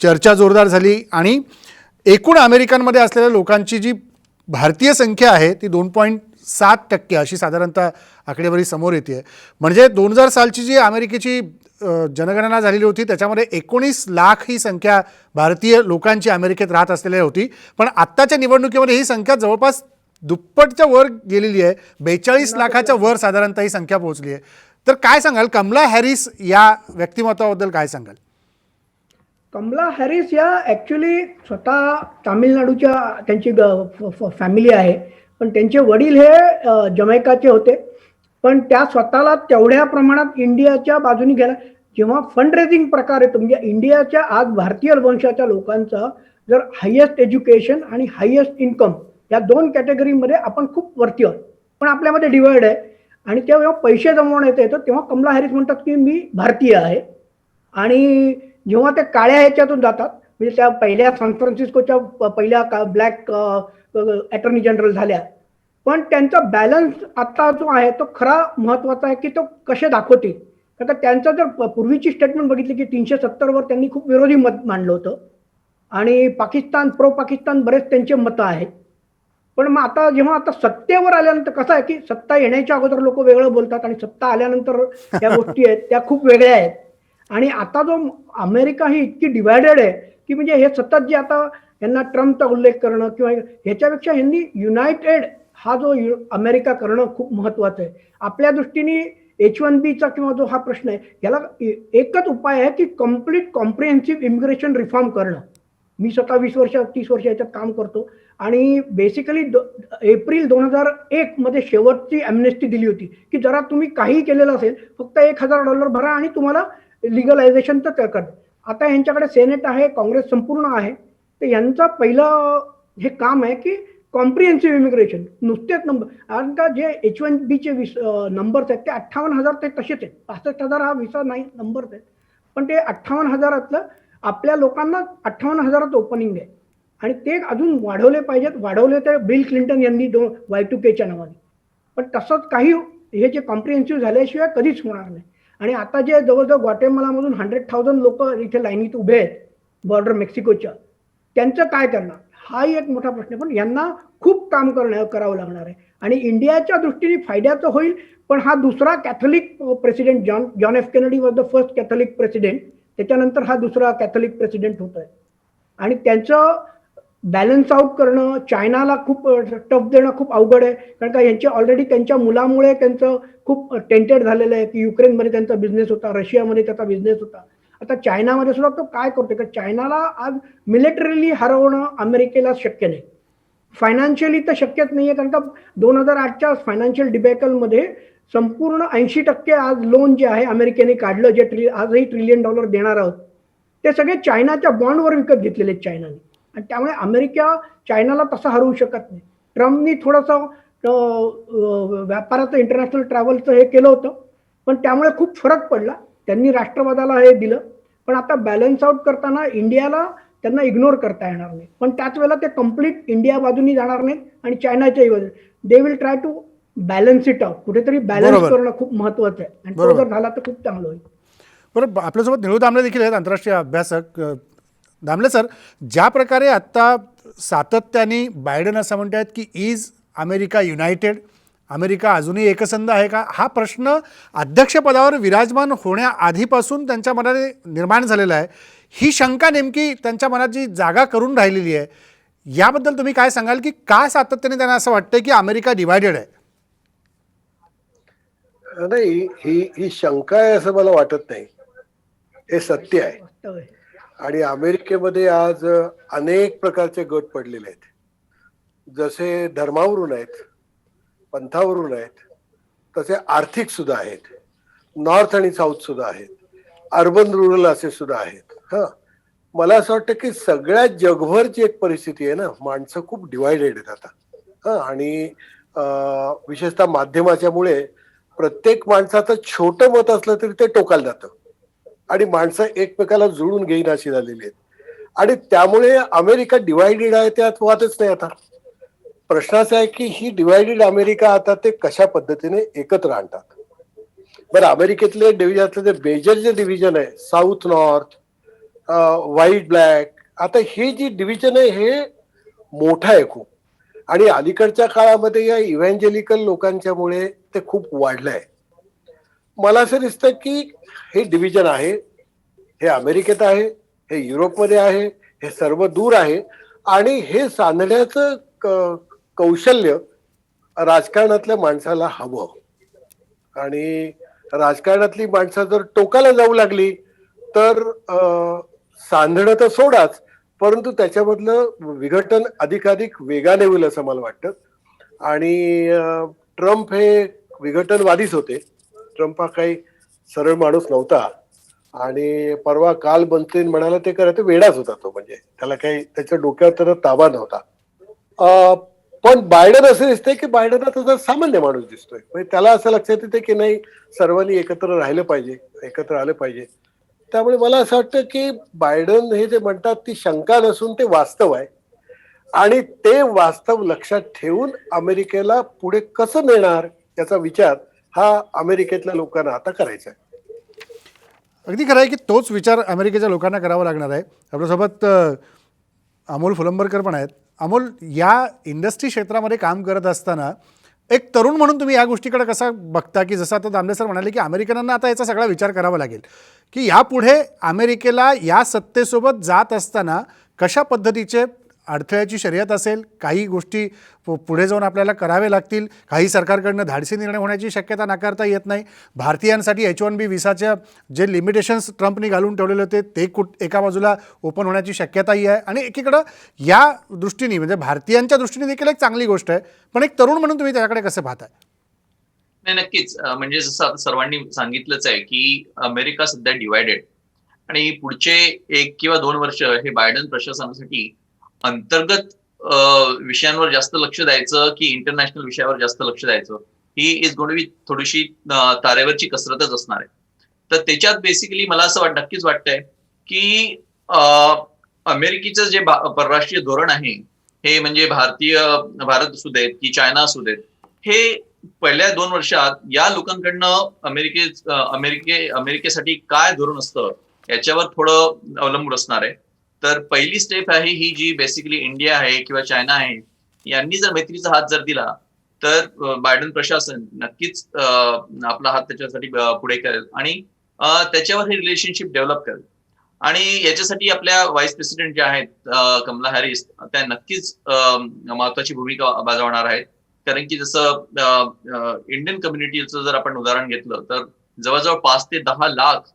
चर्चा जोरदार झाली आणि एकूण अमेरिकनमध्ये असलेल्या लोकांची जी भारतीय संख्या आहे ती 2.7% अशी साधारणतः आकडेवारी समोर येते. म्हणजे 2000 सालची जी अमेरिकेची जनगणना झालेली होती त्याच्यामध्ये 19 लाख ही संख्या भारतीय लोकांची अमेरिकेत राहत असलेली होती. पण आत्ताच्या निवडणुकीमध्ये ही संख्या जवळपास दुप्पटच्या वर गेलेली आहे. 42 लाखाच्या वर साधारणतः ही संख्या पोहोचली आहे. तर काय सांगाल कमला हॅरिस या व्यक्तिमत्वाबद्दल काय सांगाल? कमला हॅरिस या ॲक्च्युली स्वतः तामिळनाडूच्या त्यांची फॅमिली आहे, पण त्यांचे वडील हे जमैकाचे होते. पण त्या स्वतःला तेवढ्या प्रमाणात इंडियाच्या बाजूने गेला. जेव्हा फंड रेझिंग प्रकार येतो म्हणजे इंडियाच्या आज भारतीय वंशाच्या लोकांचा जर हायेस्ट एज्युकेशन आणि हायेस्ट इन्कम या 2 कॅटेगरीमध्ये आपण खूप वरती आहोत, पण आपल्यामध्ये डिवाइड आहे. आणि तेव्हा पैसे जमवण्यात येतं तेव्हा कमला हॅरिस म्हणतात की मी भारतीय आहे. आणि जेव्हा ते काळ्या ह्याच्यातून जातात म्हणजे त्या पहिल्या सॅन फ्रान्सिस्कोच्या पहिल्या ब्लॅक अटॉर्नी जनरल झाल्या, पण त्यांचा बॅलन्स आता जो आहे तो खरा महत्वाचा आहे की तो कसे दाखवतील. कारण त्यांचं जर पूर्वीची स्टेटमेंट बघितली की 370 वर त्यांनी खूप विरोधी मत मांडलं होतं आणि पाकिस्तान प्रो पाकिस्तान बरेच त्यांचे मतं आहेत. पण मग आता जेव्हा आता सत्तेवर आल्यानंतर कसं आहे की सत्ता येण्याच्या अगोदर लोक वेगळं बोलतात आणि सत्ता आल्यानंतर त्या गोष्टी आहेत त्या खूप वेगळ्या आहेत. आणि आता जो अमेरिका ही इतकी डिवायडेड आहे की म्हणजे हे सतत जे आता यांना ट्रम्पचा उल्लेख करणं किंवा ह्याच्यापेक्षा यांनी युनायटेड हा जो अमेरिका करणं खूप महत्वाचं आहे. आपल्या दृष्टीने H1Bचा किंवा जो हा प्रश्न आहे याला एकच उपाय आहे की कम्प्लीट कॉम्प्रिहेन्सिव्ह इमिग्रेशन रिफॉर्म करणं. मी स्वतः 20 वर्ष 30 वर्ष याच्यात काम करतो आणि बेसिकली एप्रिल 2001 मध्ये शेवटची ॲम्नेस्टी दिली होती की जरा तुम्ही काही केलेलं असेल फक्त $1000 भरा आणि तुम्हाला लिगलायझेशन तर कर. आता यांच्याकडे सेनेट आहे, काँग्रेस संपूर्ण आहे, तर यांचा पहिलं हे काम आहे की कॉम्प्रिहेन्सिव्ह इमिग्रेशन. नुसतेच नंबर कारण का जे H1Bचे नंबर्स आहेत ते 58,000 ते तसेच आहेत. 65,000 हा विसा नाही नंबर्स आहेत, पण ते 58,000तलं आपल्या लोकांना 58,000 ओपनिंग आहे आणि ते अजून वाढवले पाहिजेत. वाढवले तर बिल क्लिंटन यांनी Y2Kच्या नावाने, पण तसंच काही हे जे कॉम्प्रिहेन्सिव्ह झाल्याशिवाय कधीच होणार नाही. आणि आता जे जवळजवळ ग्वाटेमालामधून 100,000 लोक इथे लाईनीत उभे आहेत बॉर्डर मेक्सिकोच्या, त्यांचं काय करणार हाही एक मोठा प्रश्न आहे. पण यांना खूप काम करावं लागणार आहे आणि इंडियाच्या दृष्टीने फायद्याचं होईल. पण हा दुसरा Catholic president John F Kennedy was the first Catholic president, त्याच्यानंतर हा दुसरा कॅथोलिक प्रेसिडेंट होत आहे आणि त्यांचं बॅलन्स आउट करणं चायनाला खूप टफ देणं खूप अवघड आहे. कारण का यांचे ऑलरेडी त्यांच्या मुलामुळे त्यांचं खूप टेंटेड झालेलं आहे की युक्रेनमध्ये त्यांचा बिझनेस होता, रशियामध्ये त्याचा बिझनेस होता. आता चायनामध्ये सुद्धा तो काय करतो की चायनाला आज मिलिटरीली हरवणं अमेरिकेला शक्य नाही, फायनान्शियली तर शक्यच नाही आहे. कारण का 2008च्या फायनान्शियल डिबॅकलमध्ये संपूर्ण 80% आज लोन जे आहे अमेरिकेने काढलं, जे आजही $1 ट्रिलियन देणार आहोत ते सगळे चायनाच्या बॉन्डवर विकत घेतलेले आहेत चायनाने. आणि त्यामुळे अमेरिका चायनाला तसं हरवू शकत नाही. ट्रम्पनी थोडंसं व्यापाराचं इंटरनॅशनल ट्रॅव्हलचं हे केलं होतं, पण त्यामुळे खूप फरक पडला. त्यांनी राष्ट्रवादाला हे दिलं, पण आता बॅलन्स आउट करताना इंडियाला त्यांना इग्नोर करता येणार नाही. पण त्याच वेळेला ते कम्प्लीट इंडिया बाजूनी जाणार नाहीत आणि चायनाच्याही बाजूने. They will try to balance it out. कुठेतरी बॅलन्स करणं खूप महत्वाचं आहे आणि तो जर झाला तर खूप चांगलं होईल. बरं, आपल्यासोबत निळू दामले देखील आहेत, आंतरराष्ट्रीय अभ्यासक. दामले सर, ज्या प्रकारे आत्ता सातत्याने बायडन असं म्हणतात की इज अमेरिका युनायटेड, अमेरिका अजूनही एकसंध आहे का, हा प्रश्न अध्यक्षपदावर विराजमान होण्याआधीपासून त्यांच्या मनाने निर्माण झालेला आहे. ही शंका नेमकी त्यांच्या मनात जी जागा करून राहिलेली आहे याबद्दल तुम्ही काय सांगाल की का सातत्याने त्यांना असं वाटतंय की अमेरिका डिवायडेड आहे? नाही, ही शंका आहे असं मला वाटत नाही, हे सत्य आहे. आणि अमेरिकेमध्ये आज अनेक प्रकारचे गट पडलेले आहेत. जसे धर्मावरून आहेत, पंथावरून आहेत, तसे आर्थिक सुद्धा आहेत, नॉर्थ आणि साऊथ सुद्धा आहेत, अर्बन रुरल असे सुद्धा आहेत. मला असं वाटतं की सगळ्या जगभरची एक परिस्थिती आहे ना, माणसं खूप डिवायडेड आहेत आता. आणि विशेषतः माध्यमाच्यामुळे प्रत्येक माणसाचं छोटं मत असलं तरी ते टोकाला जातं आणि माणसं एकमेकाला जुळून घेईन अशी झालेली आहेत. आणि त्यामुळे अमेरिका डिवायडेड आहे त्यात वादच नाही. आता प्रश्न असा आहे की ही डिवायडेड अमेरिका आता ते कशा पद्धतीने एकत्र आणतात. बरं, अमेरिकेतले डिव्हिजन, मेजर जे डिव्हिजन आहे साऊथ नॉर्थ, व्हाईट ब्लॅक, आता हे जी डिव्हिजन आहे हे मोठं आहे खूप. आणि अलीकडच्या काळामध्ये या इव्हॅन्जेलिकल लोकांच्यामुळे ते खूप वाढलं आहे. मला असं दिसतं की हे डिव्हिजन आहे, हे अमेरिकेत आहे, हे युरोपमध्ये आहे, हे सर्व दूर आहे. आणि हे सांधण्याचं कौशल्य राजकारणातल्या माणसाला हवं. आणि राजकारणातली माणसं जर टोकाला जाऊ लागली तर सांधणं तर सोडाच, परंतु त्याच्यामधलं विघटन अधिकाधिक वेगाने होईल असं मला वाटतं. आणि ट्रम्प हे विघटनवादीच होते. ट्रम्प हा काही सरळ माणूस नव्हता. आणि परवा काल बनतेन म्हणाला ते करायचं वेडाच होता तो. म्हणजे त्याला काही त्याच्या डोक्यावर त्याचा ताबा नव्हता. पण बायडन असं दिसतंय की बायडन आता जर सामान्य माणूस दिसतोय. म्हणजे त्याला असं लक्षात येते की नाही, सर्वांनी एकत्र राहिलं पाहिजे, एकत्र आलं पाहिजे. त्यामुळे मला असं वाटतं की बायडन हे जे म्हणतात ती शंका नसून ते वास्तव आहे. आणि ते वास्तव लक्षात ठेवून अमेरिकेला पुढे कसं नेणार याचा विचार हा अमेरिकेतल्या लोकांना आता करायचा आहे. अगदी खरं आहे की तोच विचार अमेरिकेच्या लोकांना करावा लागणार आहे. आपल्यासोबत अमोल फुलंबरकर पण आहेत. अमोल, या इंडस्ट्री क्षेत्रामध्ये काम करत असताना एक तरुण म्हणून तुम्ही या गोष्टीकडे कसा बघता, की जसं आता दामले सर म्हणाले की अमेरिकनांना आता याचा सगळा विचार करावा लागेल की यापुढे अमेरिकेला या सत्तेसोबत जात असताना कशा पद्धतीचे अडथळ्याची शर्यत असेल, काही गोष्टी पुढे जाऊन आपल्याला करावे लागतील, काही सरकारकडनं धाडसी निर्णय होण्याची शक्यता नाकारता येत नाही. भारतीयांसाठी H1B व्हिसाच्या जे लिमिटेशन्स ट्रम्पनी घालून ठेवलेले होते ते एका बाजूला ओपन होण्याची शक्यताही आहे. आणि एकीकडं या दृष्टीने म्हणजे भारतीयांच्या दृष्टीने देखील एक चांगली गोष्ट आहे. पण एक तरुण म्हणून तुम्ही त्याच्याकडे कसं पाहताय? नाही, नक्कीच. म्हणजे जसं आता सर्वांनी सांगितलंच आहे की अमेरिका सध्या डिवायडेड, आणि पुढचे 1 किंवा 2 वर्ष हे बायडन प्रशासनासाठी अंतर्गत विषयांवर जास्त लक्ष द्यायचं की इंटरनॅशनल विषयावर जास्त लक्ष द्यायचं, he is going to be थोडीशी तारेवरची कसरतच असणार आहे. तर त्याच्यात बेसिकली मला असं नक्कीच वाटतंय की अमेरिकेचं जे परराष्ट्रीय धोरण आहे हे, म्हणजे भारत असू देत की चायना असू देत, हे पहिल्या 2 वर्षात या लोकांकडनं अमेरिकेसाठी काय धोरण असतं याच्यावर थोडं अवलंबून असणार आहे. तर पहिली स्टेप आहे ही, जी बेसिकली इंडिया आहे किंवा चायना आहे यांनी जर मैत्रीचा हात जर दिला तर बायडन प्रशासन नक्कीच आपला हात त्याच्यासाठी पुढे करेल आणि त्याच्यावर हे रिलेशनशिप डेव्हलप करेल. आणि याच्यासाठी आपल्या व्हाईस प्रेसिडेंट ज्या आहेत कमला हॅरिस, त्या नक्कीच महत्वाची भूमिका बजावणार आहेत. कारण की जसं इंडियन कम्युनिटीचं जर आपण उदाहरण घेतलं तर जवळजवळ 5 ते 10 lakh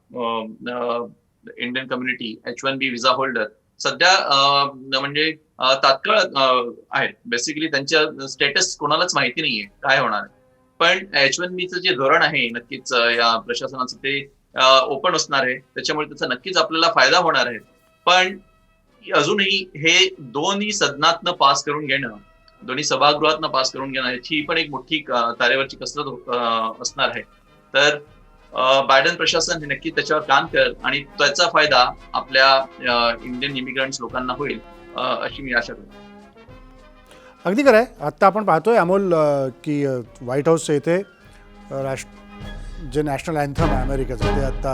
Indian community H1B visa holder सध्या म्हणजे तात्काळ आहेत. बेसिकली त्यांच्या स्टेटस कोणालाच माहिती नाहीये काय होणार आहे. पण H1Bचं जे धोरण आहे नक्कीच या प्रशासनाचं ते ओपन असणार आहे. त्याच्यामुळे त्याचा नक्कीच आपल्याला फायदा होणार आहे. पण अजूनही हे दोन्ही सदनातनं पास करून घेणं, दोन्ही सभागृहातनं पास करून घेणं याची पण एक मोठी तारेवरची कसरत असणार आहे. तर बायडन प्रशासन हे नक्की त्याच्यावर काम करेल आणि त्याचा फायदा आपल्या इंडियन इमिग्रंट्स लोकांना होईल अशी मी आशा करतो. अगदी खरं आहे. आत्ता आपण पाहतोय अमोल की व्हाईट हाऊस येथे जे नॅशनल अँथम आहे अमेरिकेचं ते आत्ता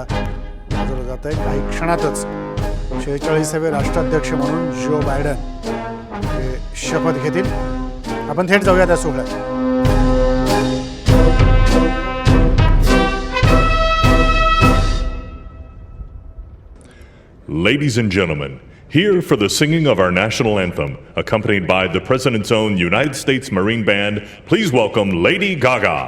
वाजवलं जात आहे. काही क्षणातच 46वे राष्ट्राध्यक्ष म्हणून जो बायडन हे शपथ घेतील. आपण थेट जाऊया त्या सोहळ्यात. Ladies and gentlemen, here for the singing of our national anthem, accompanied by the President's own United States Marine Band, please welcome Lady Gaga.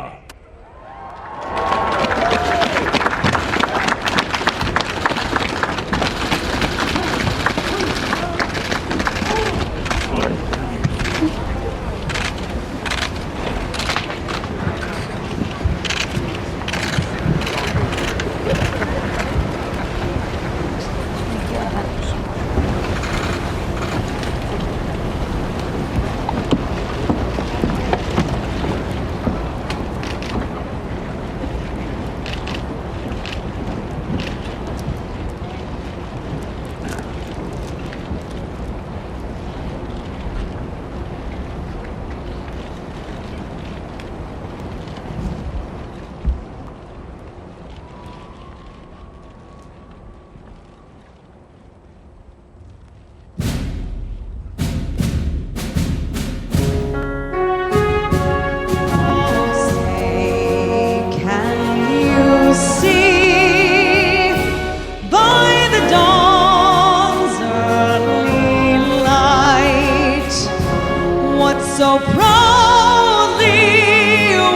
So proudly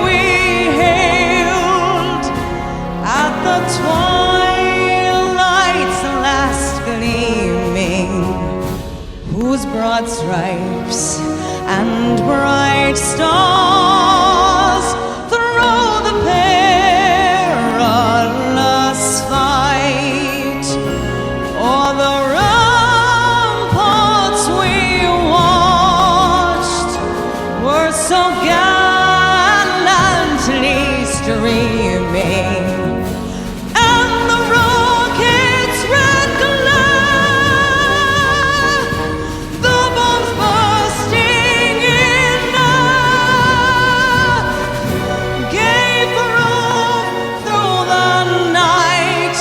we hailed at the twilight's last gleaming, whose broad stripes and bright stars through the perilous fight o'er the ramparts we watched were so gallantly streaming, and the rocket's red glare, the bombs bursting in air, gave proof through the night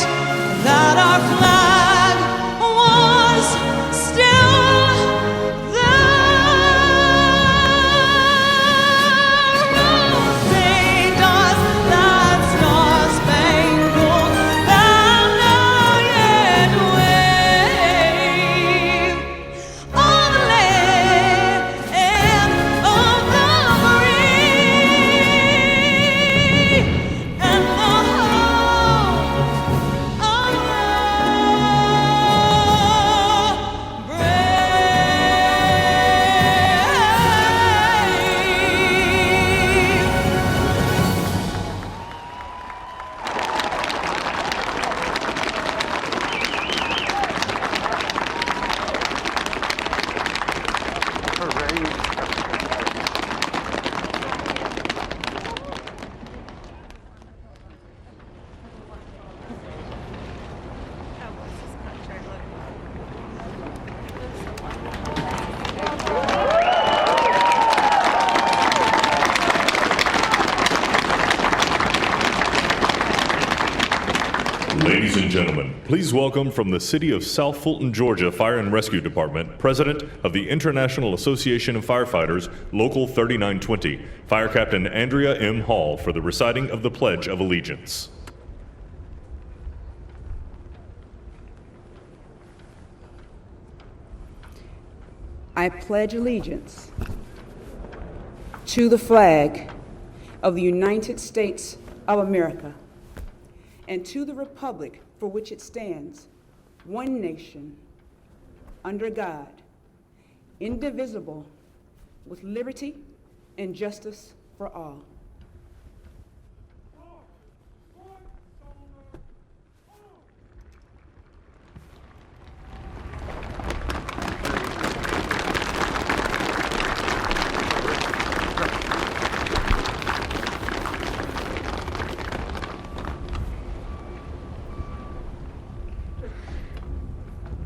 that our flag was still there. Oh, say does that star-spangled banner yet wave on the land of the free and the home of the brave. Ladies and gentlemen, please welcome from the city of South Fulton, Georgia Fire and Rescue Department, President of the International Association of Firefighters, Local 3920, Fire Captain Andrea M. Hall, for the reciting of the Pledge of Allegiance. I pledge allegiance to the flag of the United States of America and to the republic for which it stands, one nation, under God, indivisible, with liberty and justice for all.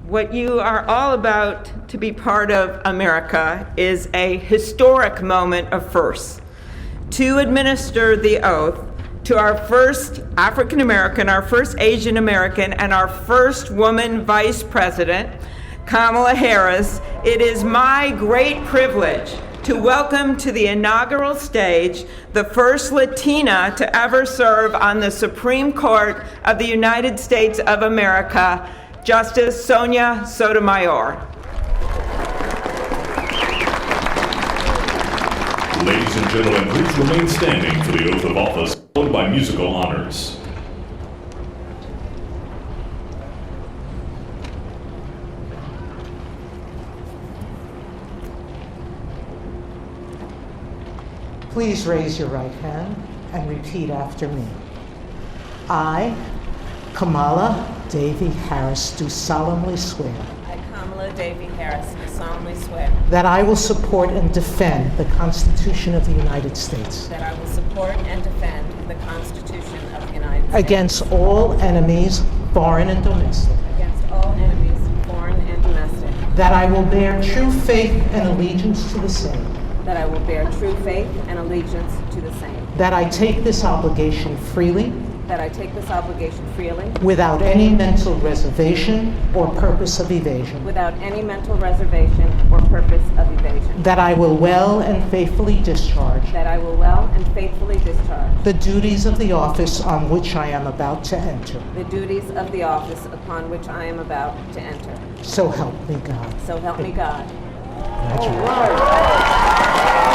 What you are all about to be part of, America, is a historic moment of firsts. To administer the oath to our first African American, our first Asian American, and our first woman vice president, Kamala Harris, it is my great privilege to welcome to the inaugural stage the first Latina to ever serve on the Supreme Court of the United States of America, Justice Sonia Sotomayor. Ladies and gentlemen, please remain standing for the oath of office, followed by musical honors. Please raise your right hand and repeat after me. I, Kamala Davy Harris, do solemnly swear I, Kamala Davy Harris, do solemnly swear that I will support and defend the Constitution of the United States that I will support and defend the Constitution of the United States against all enemies, foreign and domestic, against all enemies, foreign and domestic, that I will bear true faith and allegiance to the same, that I will bear true faith and allegiance to the same, that I take this obligation freely, that I take this obligation freely, without any mental reservation or purpose of evasion, without any mental reservation or purpose of evasion, that I will well and faithfully discharge that I will well and faithfully discharge the duties of the office on which I am about to enter. the duties of the office upon which I am about to enter. So help me God. So help me God. Congratulations.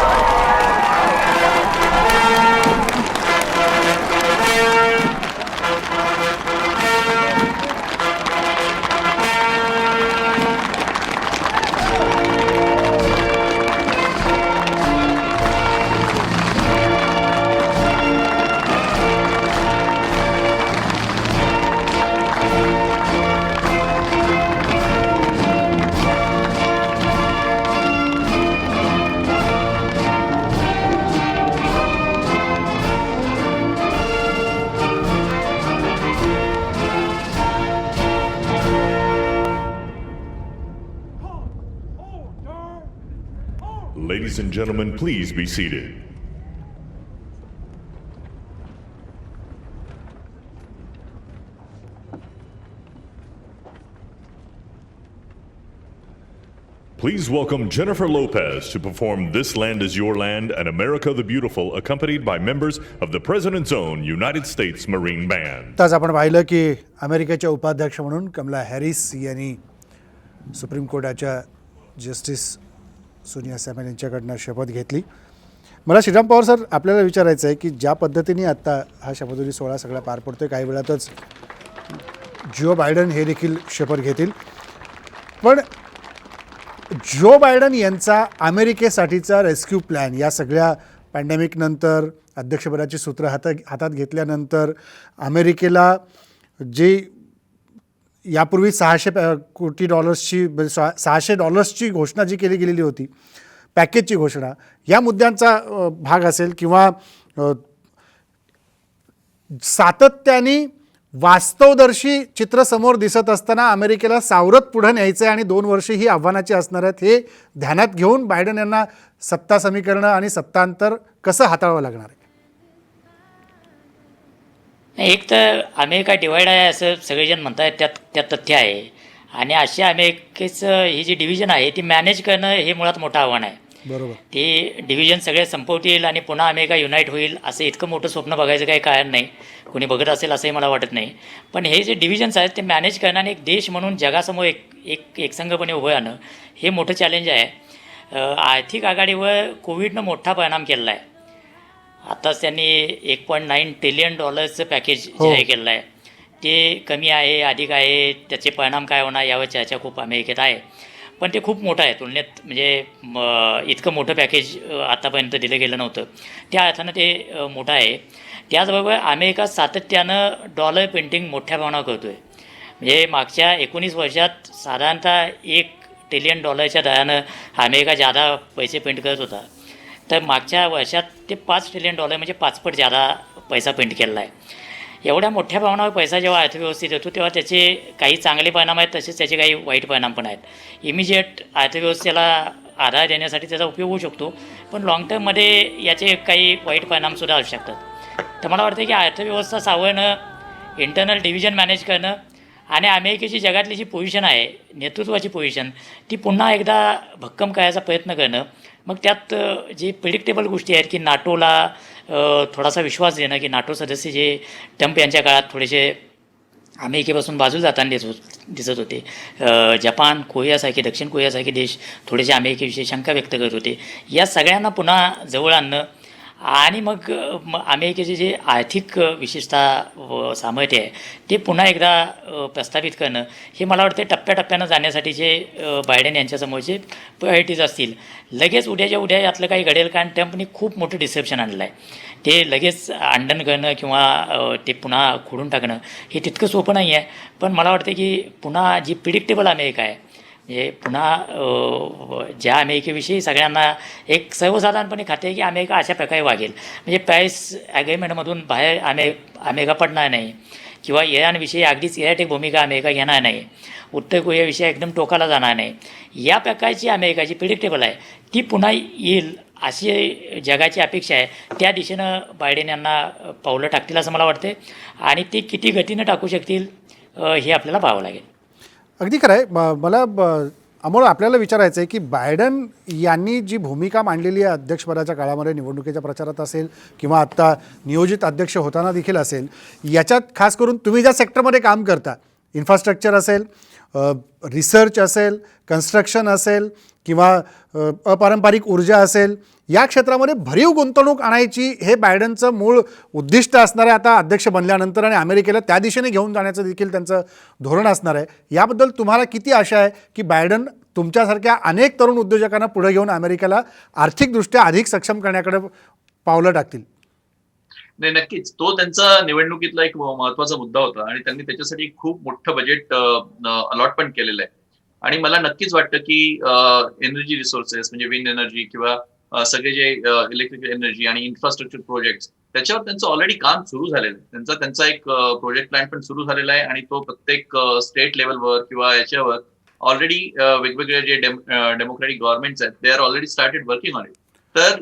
Ladies and gentlemen, please be seated. Please welcome Jennifer Lopez to perform This Land Is Your Land and America the Beautiful, accompanied by members of the President's Own United States Marine Band. आताच आपण पाहिलं की अमेरिकेच्या उपाध्यक्ष म्हणून Kamala Harris यांनी supreme कोर्टाच्या justice Sonia Samuel यांच्याकडनं शपथ घेतली. मला श्रीराम पवार सर आपल्याला विचारायचं आहे की ज्या पद्धतीने आत्ता हा शपथविधी सोहळा सगळा पार पडतोय, काही वेळातच जो बायडन हे देखील शपथ घेतील, पण जो बायडन यांचा अमेरिकेसाठीचा रेस्क्यू प्लॅन या सगळ्या पॅन्डेमिकनंतर अध्यक्षपदाची सूत्र हातात घेतल्यानंतर अमेरिकेला जे यापूर्वी $600 कोटी $600 घोषणा जी केली गेलेली होती, पॅकेजची घोषणा, या मुद्द्यांचा भाग असेल किंवा सातत्याने वास्तवदर्शी चित्र समोर दिसत असताना अमेरिकेला सावरत पुढे न्यायचं आहे आणि 2 वर्षे ही आव्हानाची असणार आहेत, हे ध्यानात घेऊन बायडन यांना सत्ता समीकरणं आणि सत्तांतर कसं हाताळावं लागणार आहे? एक तर अमेरिका डिवाईड आहे असं सगळेजण म्हणतात, त्यात तथ्य आहे. आणि अशा अमेरिकेचं ही जी डिव्हिजन आहे ती मॅनेज करणं हे मुळात मोठं आव्हान आहे. बरोबर. ती डिव्हिजन सगळे संपवतील आणि पुन्हा अमेरिका युनाईट होईल असं इतकं मोठं स्वप्न बघायचं काही कारण नाही. कोणी बघत असेल असंही मला वाटत नाही. पण हे जे डिव्हिजन्स आहेत ते मॅनेज करणं आणि एक देश म्हणून जगासमोर एकसंघपणे उभं राहणं हे मोठं चॅलेंज आहे. आर्थिक आघाडीवर कोविडनं मोठा परिणाम केलेला आहे. आताच त्यांनी $1.9 ट्रिलियन पॅकेज जाहीर केलेलं आहे. ते कमी आहे, अधिक आहे, त्याचे परिणाम काय होणार यावर चर्चा खूप अमेरिकेत आहे. पण ते खूप मोठं आहे तुलनेत, म्हणजे इतकं मोठं पॅकेज आतापर्यंत दिलं गेलं नव्हतं. त्या अर्थानं ते मोठं आहे. त्याचबरोबर अमेरिका सातत्यानं डॉलर प्रिंटिंग मोठ्या प्रमाणावर करतो आहे. म्हणजे मागच्या 19 वर्षात साधारणतः $1 ट्रिलियन दरानं अमेरिका जादा पैसे प्रिंट करत होता. तर मागच्या वर्षात ते $5 ट्रिलियन म्हणजे 5 पट जादा पैसा प्रिंट केलेला आहे. एवढ्या मोठ्या प्रमाणावर पैसा जेव्हा अर्थव्यवस्थेत येतो तेव्हा त्याचे काही चांगले परिणाम आहेत, तसेच त्याचे काही वाईट परिणाम पण आहेत. इमिजिएट अर्थव्यवस्थेला आधार देण्यासाठी त्याचा उपयोग होऊ शकतो, पण लाँग टर्ममध्ये याचे काही वाईट परिणामसुद्धा असू शकतात. तर मला वाटतं की अर्थव्यवस्था सावरणं, इंटरनल डिव्हिजन मॅनेज करणं आणि अमेरिकेची जगातली जी पोझिशन आहे, नेतृत्वाची पोझिशन, ती पुन्हा एकदा भक्कम करायचा प्रयत्न करणं. मग त्यात जी प्रिडिक्टेबल गोष्टी आहेत की नाटोला थोडासा विश्वास देणं, की नाटो सदस्य जे ट्रम्प यांच्या काळात थोडेसे अमेरिकेपासून बाजूला जाताना दिसत होते, जपान, कोरियासारखे, दक्षिण कोरियासारखे देश थोडेसे अमेरिकेविषयी शंका व्यक्त करत होते, या सगळ्यांना पुन्हा जवळ आणणं आणि मग अमेरिकेचे जे आर्थिक विशेषतः सामर्थ्य आहे ते पुन्हा एकदा प्रस्थापित करणं, हे मला वाटतं टप्प्याटप्प्यानं जाण्यासाठीचे बायडेन यांच्यासमोरचे प्रायोरिटीज असतील. लगेच उद्याच्या उद्या यातलं काही घडेल, कारण ट्रम्पने खूप मोठं डिसेप्शन आणलं आहे. ते लगेच अंडन करणं किंवा ते पुन्हा खोडून टाकणं हे तितकं सोपं नाही आहे. पण मला वाटतं की पुन्हा जी प्रिडिक्टेबल अमेरिका आहे, म्हणजे पुन्हा ज्या अमेरिकेविषयी सगळ्यांना एक सर्वसाधारणपणे खाते आहे की अमेरिका अशा प्रकारे वागेल, म्हणजे पॅरिस ॲग्रीमेंटमधून बाहेर अमेरिका पडणार नाही किंवा इराणविषयी अगदीच इराटिक भूमिका अमेरिका घेणार नाही, उत्तर कोरियाविषयी एकदम टोकाला जाणार नाही, या प्रकारची अमेरिकाची प्रिडिक्टेबल आहे ती पुन्हा येईल अशी जगाची अपेक्षा आहे. त्या दिशेनं बायडेन यांना पावलं टाकतील असं मला वाटते आणि ते किती गतीनं टाकू शकतील हे आपल्याला पाहावं लागेल. अगदी खरं आहे. मला अमोल आपल्याला विचारायचं आहे की बायडन यांनी जी भूमिका मांडलेली आहे अध्यक्षपदाच्या काळामध्ये, निवडणुकीच्या प्रचारात असेल किंवा आत्ता नियोजित अध्यक्ष होताना देखील असेल, याच्यात खास करून तुम्ही ज्या सेक्टरमध्ये काम करता, इन्फ्रास्ट्रक्चर असेल, रिसर्च असेल, कन्स्ट्रक्शन असेल किंवा अपारंपरिक ऊर्जा असेल, या क्षेत्रामध्ये भरीव गुंतवणूक आणायची हे बायडनचं मूळ उद्दिष्ट असणार आहे आता अध्यक्ष बनल्यानंतर, आणि अमेरिकेला त्या दिशेने घेऊन जाण्याचं देखील त्यांचं धोरण असणार आहे. याबद्दल तुम्हाला किती आशा आहे की बायडन तुमच्यासारख्या अनेक तरुण उद्योजकांना पुढे घेऊन अमेरिकेला आर्थिकदृष्ट्या अधिक सक्षम करण्याकडे पावलं टाकतील? नाही, नक्कीच तो त्यांचा निवडणुकीतला एक महत्वाचा मुद्दा होता आणि त्यांनी त्याच्यासाठी खूप मोठं बजेट अलॉटमेंट केलेलं आहे. आणि मला नक्कीच वाटतं की एनर्जी रिसोर्सेस म्हणजे विंड एनर्जी किंवा सगळे जे इलेक्ट्रिकल एनर्जी आणि इन्फ्रास्ट्रक्चर प्रोजेक्ट त्याच्यावर त्यांचं ऑलरेडी काम सुरू झालेलं आहे. त्यांचा एक प्रोजेक्ट प्लॅन पण सुरू झालेला आहे आणि तो प्रत्येक स्टेट लेवलवर किंवा याच्यावर ऑलरेडी वेगवेगळे जे डेमोक्रॅटिक गव्हर्नमेंट्स आहेत they are already started working on it. तर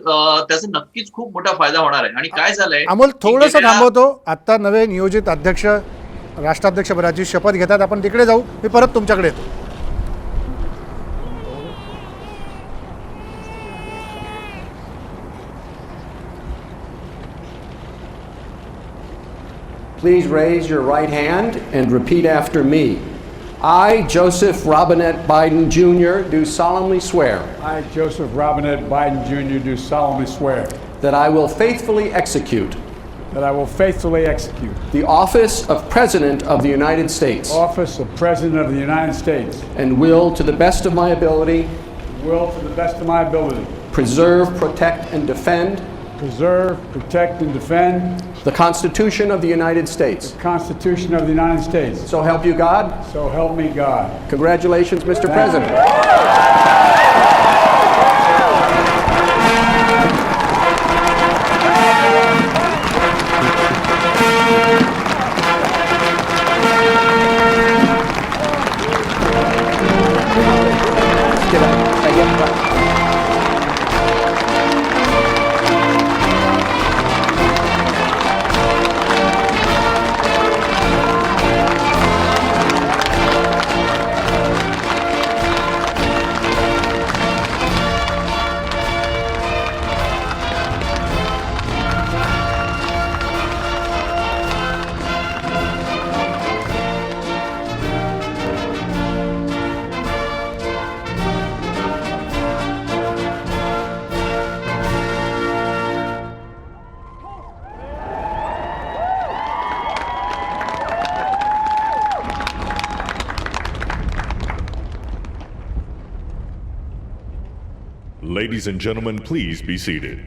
त्याचा नक्कीच खूप मोठा फायदा होणार आहे. आणि काय झालंय अमोल, थोडंसं थांबवतो. आता नवे नियोजित अध्यक्ष राष्ट्राध्यक्षपदाची शपथ घेतात, आपण तिकडे जाऊ, मी परत तुमच्याकडे येतो. Please raise your right hand and repeat after me. I, Joseph Robinette Biden Jr., do solemnly swear I, Joseph Robinette Biden Jr., do solemnly swear that I will faithfully execute the office of President of the United States office of President of the United States and will, to the best of my ability, preserve, protect, and defend the Constitution of the United States. So help you God. So help me God. Congratulations, Mr. President. Ladies and gentlemen, please be seated.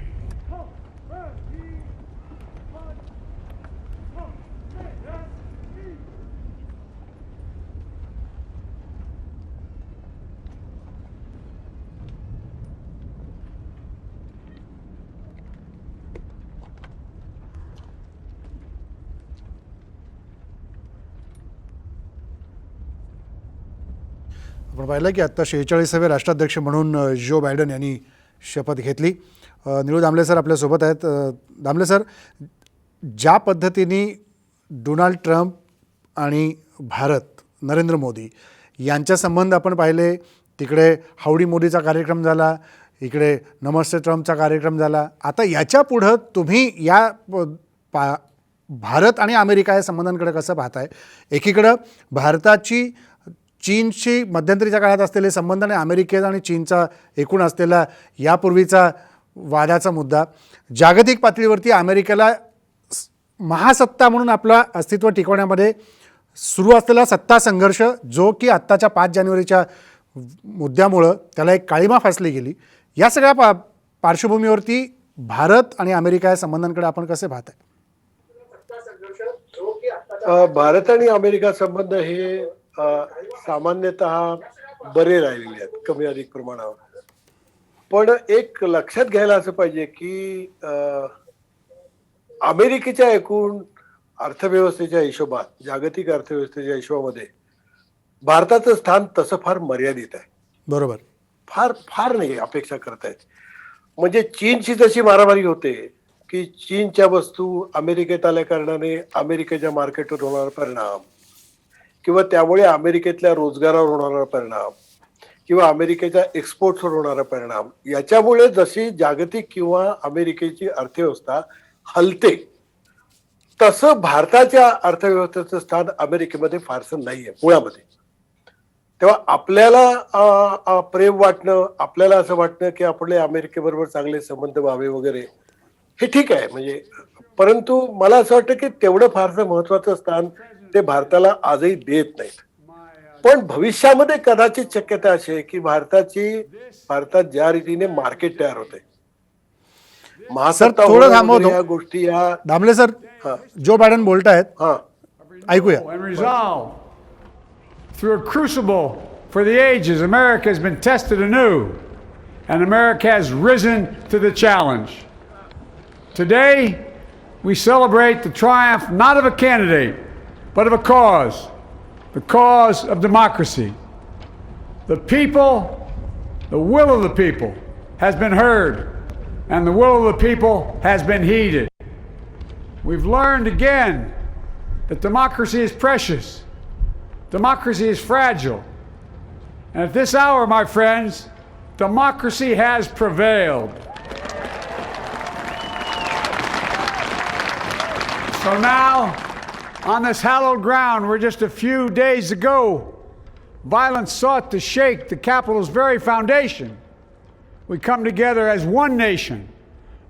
आपण पाहिलं की आत्ता 46वे राष्ट्राध्यक्ष म्हणून Joe Biden यांनी शपथ घेतली. Nilu Damle sir आपल्यासोबत आहेत. दामले सर, ज्या पद्धतीने डोनाल्ड ट्रम्प आणि भारत, नरेंद्र मोदी यांच्या संबंध आपण पाहिले, तिकडे हाऊडी मोदीचा कार्यक्रम झाला, इकडे नमस्ते ट्रम्पचा कार्यक्रम झाला. आता याच्या पुढं तुम्ही या भारत आणि अमेरिका या संबंधांकडे कसं पाहताय? एकीकडं भारताची चीनशी मध्यंतरीच्या काळात असलेले संबंध आणि अमेरिकेचा आणि चीनचा एकूण असलेला यापूर्वीचा वादाचा मुद्दा, जागतिक पातळीवरती अमेरिकेला महासत्ता म्हणून आपलं अस्तित्व टिकवण्यामध्ये सुरू असलेला सत्ता संघर्ष, जो की आत्ताच्या 5 जानेवारीच्या मुद्द्यामुळं त्याला एक काळिमा फासली गेली. या सगळ्या पार्श्वभूमीवरती भारत आणि अमेरिका या संबंधांकडे आपण कसे पाहताय? भारत आणि अमेरिका संबंध हे सामान्यतः बरे राहिलेले आहेत कमी अधिक प्रमाणावर. पण एक लक्षात घ्यायला असं पाहिजे की अमेरिकेच्या एकूण अर्थव्यवस्थेच्या हिशोबात, जागतिक अर्थव्यवस्थेच्या हिशोबामध्ये भारताचं स्थान तसं फार मर्यादित आहे. बरोबर. फार फार नाही अपेक्षा करतायत. म्हणजे चीनची जशी मारामारी होते की चीनच्या वस्तू अमेरिकेत आल्या कारणाने अमेरिकेच्या मार्केटवर होणारा परिणाम किंवा त्यामुळे अमेरिकेतल्या रोजगारावर होणारा परिणाम किंवा अमेरिकेच्या एक्सपोर्ट्सवर होणारा परिणाम, याच्यामुळे जशी जागतिक किंवा अमेरिकेची अर्थव्यवस्था हलते, तसं भारताच्या अर्थव्यवस्थेचं स्थान अमेरिकेमध्ये फारसं नाहीये मुळामध्ये. तेव्हा आपल्याला प्रेम वाटणं, आपल्याला असं वाटणं की आपले अमेरिकेबरोबर चांगले संबंध व्हावे वगैरे, हे ठीक आहे म्हणजे, परंतु मला असं वाटतं की तेवढं फारसं महत्वाचं स्थान ते भारताला आजही देत नाहीत. पण भविष्यामध्ये कदाचित शक्यता अशी आहे की भारतात ज्या रीतीने मार्केट तयार होते, महासत्ता थोडं होणं थांबवतो. वगैरे या गोष्टी या दामले सर, हा. जो बायडन बोलतायत, हा ऐकूया. And resolve. Through a crucible for the ages, America has been tested anew, and America has risen to the challenge. Today, we celebrate the triumph not of a candidate, but of a cause, the cause of democracy. The people, the will of the people has been heard, and the will of the people has been heeded. We've learned again that democracy is precious. Democracy is fragile. And at this hour, my friends, democracy has prevailed. So now, on this hallowed ground where just a few days ago, violence sought to shake the Capitol's very foundation, we come together as one nation,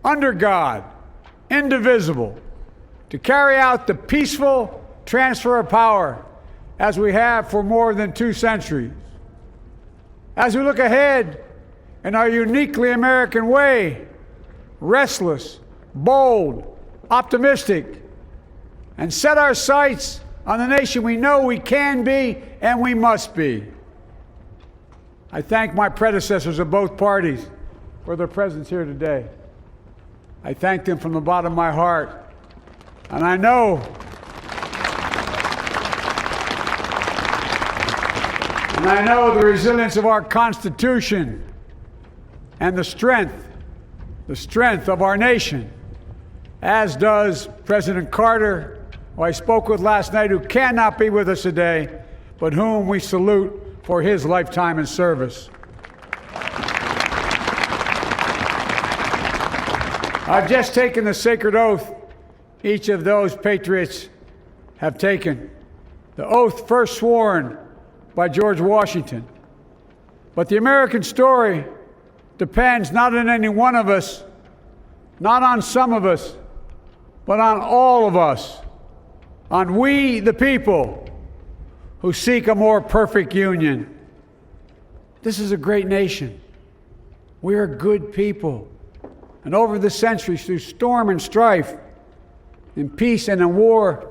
under God, indivisible, to carry out the peaceful transfer of power as we have for more than 2 centuries. As we look ahead in our uniquely American way, restless, bold, optimistic, and set our sights on the nation we know we can be and we must be. I thank my predecessors of both parties for their presence here today. I thank them from the bottom of my heart. And I know the resilience of our Constitution and the strength of our nation, as does President Carter, who I spoke with last night, who cannot be with us today, but whom we salute for his lifetime in service. I've just taken the sacred oath each of those patriots have taken, the oath first sworn by George Washington. But the American story depends not on any one of us, not on some of us, but on all of us, on we, the people, who seek a more perfect union. This is a great nation. We are good people. And over the centuries, through storm and strife, in peace and in war,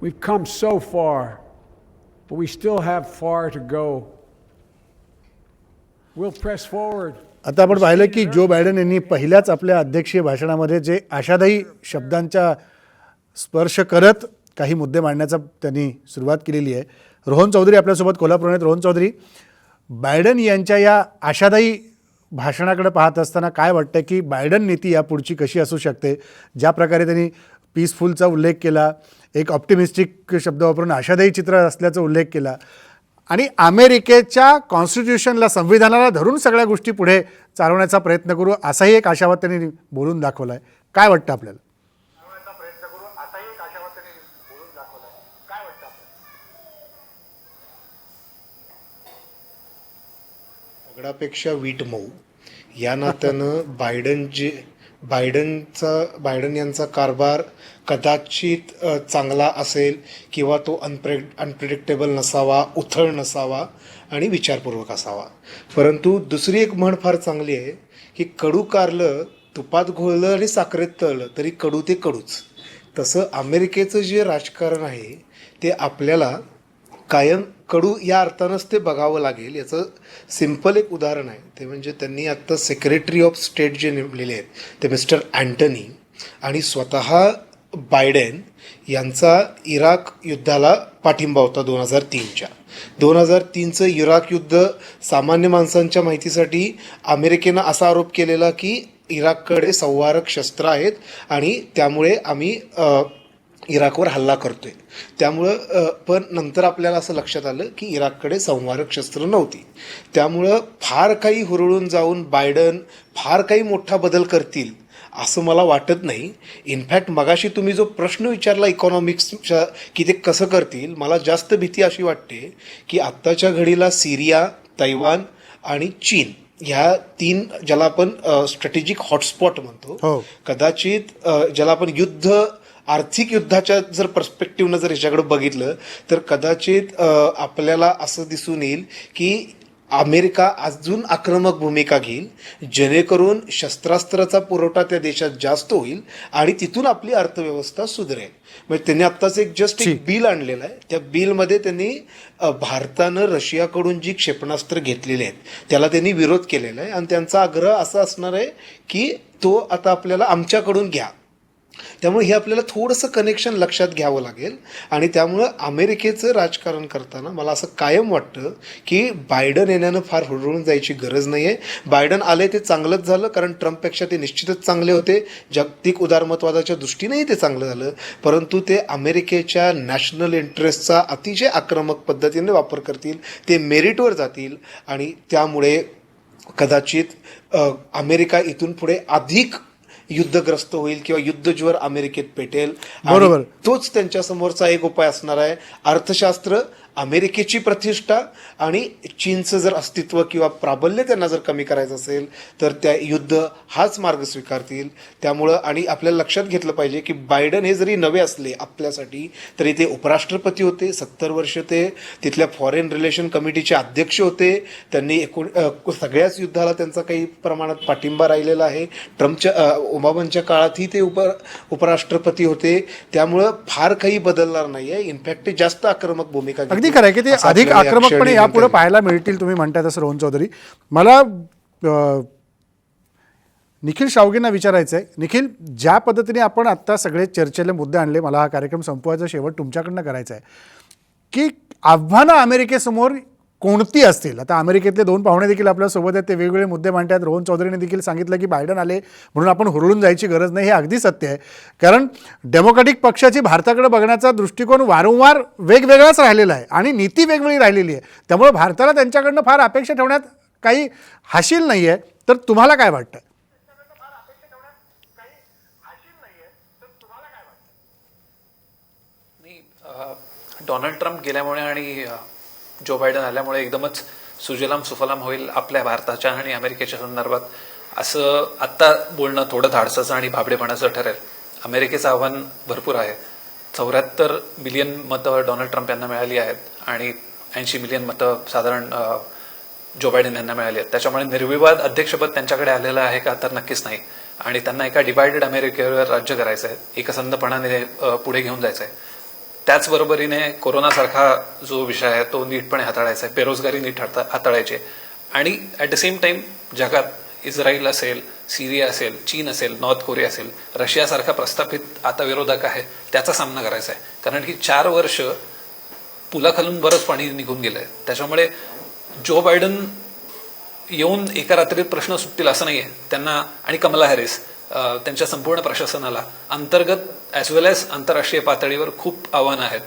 we've come so far, but we still have far to go. We'll press forward. आता आपण पाहिलं की Joe Biden यांनी पहिल्याच आपल्या अध्यक्षीय भाषणामध्ये जे आशादायी शब्दांचा स्पर्श करत काही मुद्दे मांडण्याचा त्यांनी सुरुवात केलेली आहे. रोहन चौधरी आपल्यासोबत कोल्हापूर आहेत. रोहन चौधरी, बायडन यांच्या या आशादायी भाषणाकडे पाहत असताना काय वाटतं की बायडन नीती यापुढची कशी असू शकते? ज्या प्रकारे त्यांनी पीसफुलचा उल्लेख केला, एक ऑप्टिमिस्टिक शब्द वापरून आशादायी चित्र असल्याचा उल्लेख केला आणि अमेरिकेच्या कॉन्स्टिट्यूशनला, संविधानाला धरून सगळ्या गोष्टी पुढे चालवण्याचा प्रयत्न करू असाही एक आशावाद त्यांनी बोलून दाखवला आहे. काय वाटतं आपल्याला? दगडापेक्षा वीट मऊ या नात्यानं बायडन यांचा कारभार कदाचित चांगला असेल किंवा तो अनप्रेडिक्टेबल नसावा, उथळ नसावा आणि विचारपूर्वक असावा. परंतु दुसरी एक म्हण फार चांगली आहे की कडू कारलं तुपात घोळलं आणि साखरेत तळलं तरी कडू ते कडूच. तसं अमेरिकेचं जे राजकारण आहे ते आपल्याला कायम कडू या अर्थानंच ते बघावं लागेल. याचं सिम्पल एक उदाहरण आहे ते म्हणजे त्यांनी आत्ता सेक्रेटरी ऑफ स्टेट जे नेमलेले आहेत ते मिस्टर अँटनी आणि स्वतः बायडेन यांचा इराक युद्धाला पाठिंबा होता 2003च्या. 2003चं इराक युद्ध सामान्य माणसांच्या माहितीसाठी अमेरिकेनं असा आरोप केलेला की इराककडे संवारक शस्त्र आहेत आणि त्यामुळे आम्ही इराकवर हल्ला करतोय. त्यामुळं पण नंतर आपल्याला असं लक्षात आलं की इराककडे संवारक शस्त्र नव्हती. त्यामुळं फार काही हुरळून जाऊन बायडन फार काही मोठा बदल करतील असं मला वाटत नाही. इनफॅक्ट मगाशी तुम्ही जो प्रश्न विचारला इकॉनॉमिक्सच्या की ते कसं करतील, मला जास्त भीती अशी वाटते की आत्ताच्या घडीला सिरिया, तैवान आणि चीन ह्या 3 ज्याला आपण स्ट्रॅटेजिक हॉटस्पॉट म्हणतो, कदाचित ज्याला आपण आर्थिक युद्धाच्या जर पर्स्पेक्टिव्हनं जर ह्याच्याकडे बघितलं तर कदाचित आपल्याला असं दिसून येईल की अमेरिका अजून आक्रमक भूमिका घेईल, जेणेकरून शस्त्रास्त्राचा पुरवठा त्या देशात जास्त होईल आणि तिथून आपली अर्थव्यवस्था सुधारेल. म्हणजे त्यांनी आत्ताच एक बिल आणलेलं आहे. त्या बिलमध्ये त्यांनी भारतानं रशियाकडून जी क्षेपणास्त्र घेतलेली आहेत त्याला त्यांनी विरोध केलेला आहे आणि त्यांचा आग्रह असा असणार आहे की तो आता आपल्याला आमच्याकडून घ्या. त्यामुळे हे आपल्याला थोडंसं कनेक्शन लक्षात घ्यावं लागेल. आणि त्यामुळं अमेरिकेचं राजकारण करताना मला असं कायम वाटतं की बायडन येण्यानं फार हुरळून जायची गरज नाही आहे. बायडन आले ते चांगलंच झालं, कारण ट्रम्पपेक्षा ते निश्चितच चांगले होते. जागतिक उदारमतवादाच्या दृष्टीनेही ते चांगलं झालं, परंतु ते अमेरिकेच्या नॅशनल इंटरेस्टचा अतिशय आक्रमक पद्धतीने वापर करतील, ते मेरिटवर जातील आणि त्यामुळे कदाचित अमेरिका इथून पुढे अधिक युद्धग्रस्त होईल किंवा युद्धज्वर अमेरिकेत पेटेल. बरोबर. तोच त्यांच्या समोरचा एक उपाय असणार आहे. अर्थशास्त्र, अमेरिकेची प्रतिष्ठा आणि चीनचं जर अस्तित्व किंवा प्राबल्य त्यांना जर कमी करायचं असेल तर त्या युद्ध हाच मार्ग स्वीकारतील. त्यामुळं आणि आपल्याला लक्षात घेतलं पाहिजे की बायडन हे जरी नवे असले आपल्यासाठी तरी ते उपराष्ट्रपती होते. 70 वर्ष ते तिथल्या फॉरेन रिलेशन कमिटीचे अध्यक्ष होते. त्यांनी सगळ्याच युद्धाला त्यांचा काही प्रमाणात पाठिंबा राहिलेला आहे. ट्रम्पच्या ओबामांच्या काळातही ते उपराष्ट्रपती होते. त्यामुळं फार काही बदलणार नाही आहे. इनफॅक्ट ते जास्त आक्रमक भूमिका अगदी खरं आहे की ते अधिक आक्रमकपणे यापुढे पाहायला मिळतील, तुम्ही म्हणताय तसं रोहन चौधरी. मला निखिल शावगेंना विचारायचं आहे. निखिल, ज्या पद्धतीने आपण आत्ता सगळे चर्चेले मुद्दे आणले, मला हा कार्यक्रम संपवायचा शेवट तुमच्याकडनं करायचा आहे की आव्हानं अमेरिकेसमोर कोणती असतील. आता अमेरिकेतले 2 पाहुणे देखील आपल्यासोबत आहेत, ते वेगवेगळे मुद्दे मांडतात. रोहन चौधरीने देखील सांगितलं की बायडन आले म्हणून आपण हुरळून जायची गरज नाही. हे अगदी सत्य आहे, कारण डेमोक्रॅटिक पक्षाची भारताकडे बघण्याचा दृष्टिकोन वारंवार वेगवेगळाच राहिलेला आहे आणि नीती वेगवेगळी राहिलेली आहे. त्यामुळे भारताला त्यांच्याकडनं फार अपेक्षा ठेवण्यात काही हाशील नाही आहे. तर तुम्हाला काय वाटतं? डोनाल्ड ट्रम्प गेल्यामुळे आणि जो बायडन आल्यामुळे एकदमच सुजलाम सुफलाम होईल आपल्या भारताच्या आणि अमेरिकेच्या संदर्भात असं आत्ता बोलणं थोडं धाडसाचं आणि भाबडेपणाचं ठरेल. अमेरिकेचं आव्हान भरपूर आहे. 74 मिलियन मतं डोनाल्ड ट्रम्प यांना मिळाली आहेत आणि 80 मिलियन मतं साधारण जो बायडन यांना मिळाली आहेत. त्याच्यामुळे निर्विवाद अध्यक्षपद त्यांच्याकडे आलेलं आहे का, तर नक्कीच नाही. आणि त्यांना एका डिवायडेड अमेरिकेवर राज्य करायचं आहे, एकसंधपणाने पुढे घेऊन जायचं आहे. त्याचबरोबरीने कोरोनासारखा जो विषय आहे तो नीटपणे हाताळायचा आहे, बेरोजगारी नीट हाताळायची आणि ॲट द सेम टाइम जगात इस्रायल असेल, सिरिया असेल, चीन असेल, नॉर्थ कोरिया असेल, रशियासारखा प्रस्थापित आता विरोधक आहे त्याचा सामना करायचा आहे. कारण की 4 वर्ष पुलाखालून बरंच पाणी निघून गेलंय. त्याच्यामुळे जो बायडन येऊन एका रात्रीत प्रश्न सुटतील असं नाहीये त्यांना. आणि कमला हॅरिस त्यांच्या संपूर्ण प्रशासनाला अंतर्गत ॲज वेल एज आंतरराष्ट्रीय पातळीवर खूप आव्हानं आहेत.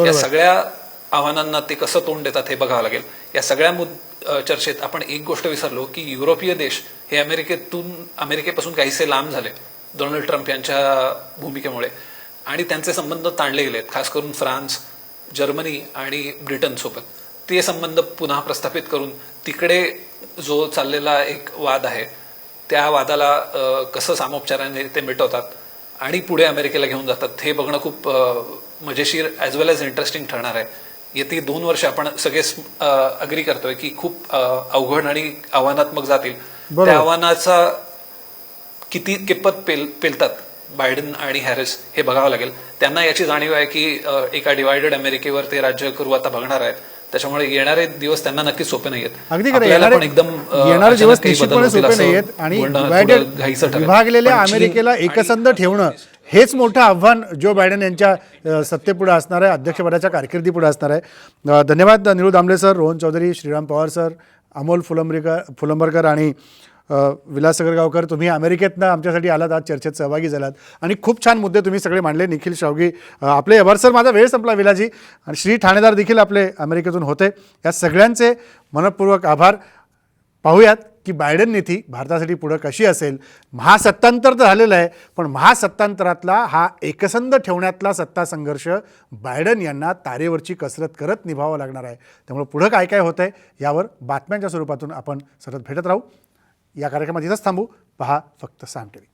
या सगळ्या आव्हानांना ते कसं तोंड देतात हे बघावं लागेल. या सगळ्या चर्चेत आपण एक गोष्ट विसरलो की युरोपीय देश हे अमेरिकेपासून काहीसे लांब झाले डोनाल्ड ट्रम्प यांच्या भूमिकेमुळे आणि त्यांचे संबंध ताणले गेलेत, खास करून फ्रान्स, जर्मनी आणि ब्रिटन सोबत. ते संबंध पुन्हा प्रस्थापित करून तिकडे जो चाललेला एक वाद आहे त्या वादाला कसं सामोपचाराने ते मिटवतात आणि पुढे अमेरिकेला घेऊन जातात हे बघणं खूप मजेशीर ॲज वेल एज इंटरेस्टिंग ठरणार आहे. येती 2 वर्ष आपण सगळे अग्री करतोय की खूप अवघड आणि आव्हानात्मक जातील. त्या आव्हानाचा किती कितपत पेलतात बायडन आणि हॅरिस हे बघावं लागेल. त्यांना याची जाणीव आहे की एका डिवायडेड अमेरिकेवर ते राज्य करू आता बघणार आहेत. त्याच्यामुळे येणारे दिवस त्यांना नक्की सोपे नाहीयेत. अगदी खरं, येणारे दिवस निश्चितपणे सोपे नाहीयेत आणि विभागलेल्या अमेरिकेला एकसंध ठेवणं हेच मोठं आव्हान जो बायडन यांच्या सत्तेपुढे असणार आहे, अध्यक्षपदाच्या कारकिर्दीपुढे असणार आहे. धन्यवाद निळू दामले सर, रोहन चौधरी, श्रीराम पवार सर, अमोल फुलंबरकर आणि विलास सगरगावकर, तुम्ही अमेरिकेतनं आमच्यासाठी आलात, आज चर्चेत सहभागी झालात आणि खूप छान मुद्दे तुम्ही सगळे मांडले. निखिल शावगी आपले आभार. सर, माझा वेळ संपला विलाजी, आणि श्री ठाणेदार देखील आपले अमेरिकेतून होते. या सगळ्यांचे मनपूर्वक आभार. पाहूयात की बायडन नीती भारतासाठी पुढं कशी असेल. महासत्तांतर तर झालेलं आहे, पण महासत्तांतरातला हा एकसंध ठेवण्यातला सत्ता संघर्ष बायडन यांना तारेवरची कसरत करत निभावावं लागणार आहे. त्यामुळे पुढं काय काय होतं आहे यावर बातम्यांच्या स्वरूपातून आपण सतत भेटत राहू. या कार्यक्रमात इथंच थांबू. पहा फक्त साम टीव्ही.